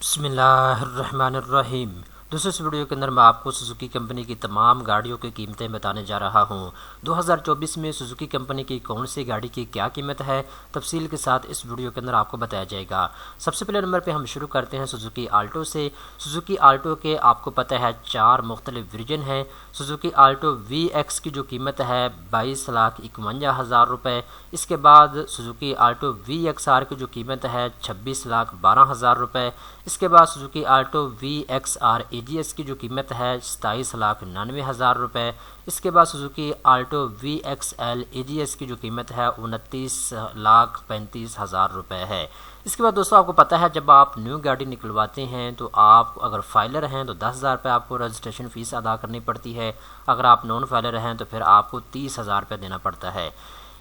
बिस्मिल्लाहिर्रहमानिर्रहीम। दोस्तों, इस वीडियो के अंदर मैं आपको सुजुकी कंपनी की तमाम गाड़ियों की कीमतें बताने जा रहा हूं। 2024 में सुजुकी कंपनी की कौन सी गाड़ी की क्या कीमत है, तफसील के साथ इस वीडियो के अंदर आपको बताया जाएगा। सबसे पहले नंबर पे हम शुरू करते हैं सुजुकी आल्टो से। सुजुकी आल्टो के आपको पता है 4 मुख्तलिफ वर्जन हैं। सुजुकी आल्टो VX की जो कीमत है 22,51,000 रुपये। इसके बाद सुजुकी आल्टो VXR की जो कीमत है 26,12,000 रुपये। इसके बाद सुजुकी आल्टो VXR AGS की जो कीमत है 27,99,000 रुपये। इसके बाद सुजुकी आल्टो VXL AGS की जो कीमत है 29,35,000 रुपये है। इसके बाद दोस्तों, आपको पता है जब आप न्यू गाड़ी निकलवाते हैं तो आप अगर फाइलर हैं तो 10,000 रुपये आपको रजिस्ट्रेशन फ़ीस अदा करनी पड़ती है। अगर आप नॉन फाइलर हैं तो फिर आपको 30,000 रुपये देना पड़ता है।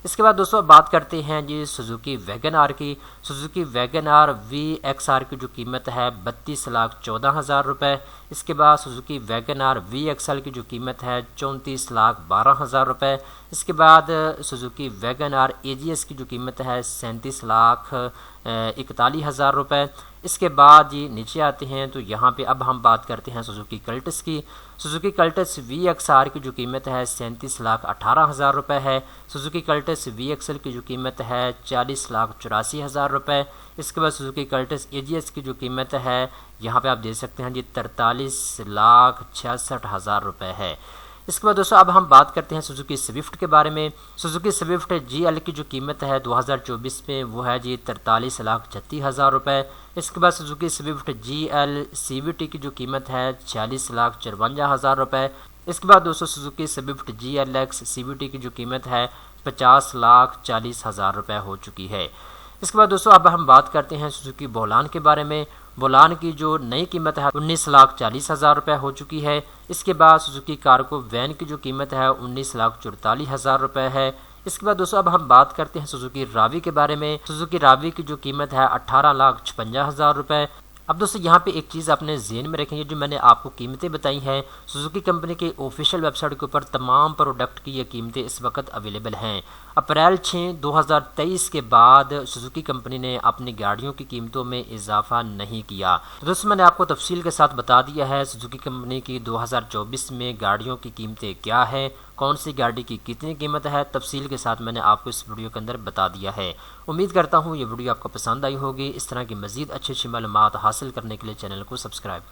इसके बाद दोस्तों बात करते हैं जी सुजुकी वैगन आर की। सुजुकी वैगन आर VXR की जो कीमत है 32,14,000 रुपये। इसके बाद सुजुकी वैगन आर VXL की जो कीमत है 34,12,000 रुपये। इसके बाद सुजुकी वैगन आर AGS की जो कीमत है 37,41,000 रुपये। इसके बाद जी नीचे आते हैं तो यहाँ पे अब हम बात करते हैं सुजुकी कल्टस की। सुजुकी कल्टस VXR की जो कीमत है 37,18,000 रुपये है। सुजुकी कल्टस VXL की जो कीमत है 40,84,000 रुपये। इसके बाद सुजुकी कल्टस AGS की जो कीमत है यहाँ पे आप देख सकते हैं जी 43,66,000 रुपये है। इसके बाद दोस्तों अब हम बात करते हैं सुजुकी स्विफ्ट के बारे में। सुजुकी स्विफ्ट GL की जो कीमत है 2024 में वो है जी 43,36,000 रुपये। इसके बाद सुजुकी स्विफ्ट GL CVT की जो कीमत है 46,54,000 रुपये। इसके बाद दोस्तों सुजुकी स्विफ्ट GLX CVT की जो कीमत है 50,40,000 रुपये हो चुकी है। इसके बाद दोस्तों अब हम बात करते हैं सुजुकी बोलान के बारे में। बोलान की जो नई कीमत है 19,40,000 रुपये हो चुकी है। इसके बाद सुजुकी कार्गो वैन की जो कीमत है 19,44,000 रुपये है। इसके बाद दोस्तों अब हम बात करते हैं सुजुकी रावी के बारे में। सुजुकी रावी की जो कीमत है 18,56,000 रुपये। अब दोस्तों यहाँ पे एक चीज़ अपने ज़हन में रखेंगे, जो मैंने आपको कीमतें बताई हैं सुजुकी कंपनी के ऑफिशियल वेबसाइट के ऊपर तमाम प्रोडक्ट की ये कीमतें इस वक्त अवेलेबल हैं। अप्रैल 6, 2023 के बाद सुजुकी कंपनी ने अपनी गाड़ियों की कीमतों में इजाफा नहीं किया। तो दोस्तों मैंने आपको तफसील के साथ बता दिया है सुजुकी कंपनी की 2024 में गाड़ियों की कीमतें क्या हैं, कौन सी गाड़ी की कितनी कीमत है, तफसील के साथ मैंने आपको इस वीडियो के अंदर बता दिया है। उम्मीद करता हूँ ये वीडियो आपको पसंद आई होगी। इस तरह की मज़ीद अच्छी अच्छी मालूमात हासिल करने के लिए चैनल को सब्सक्राइब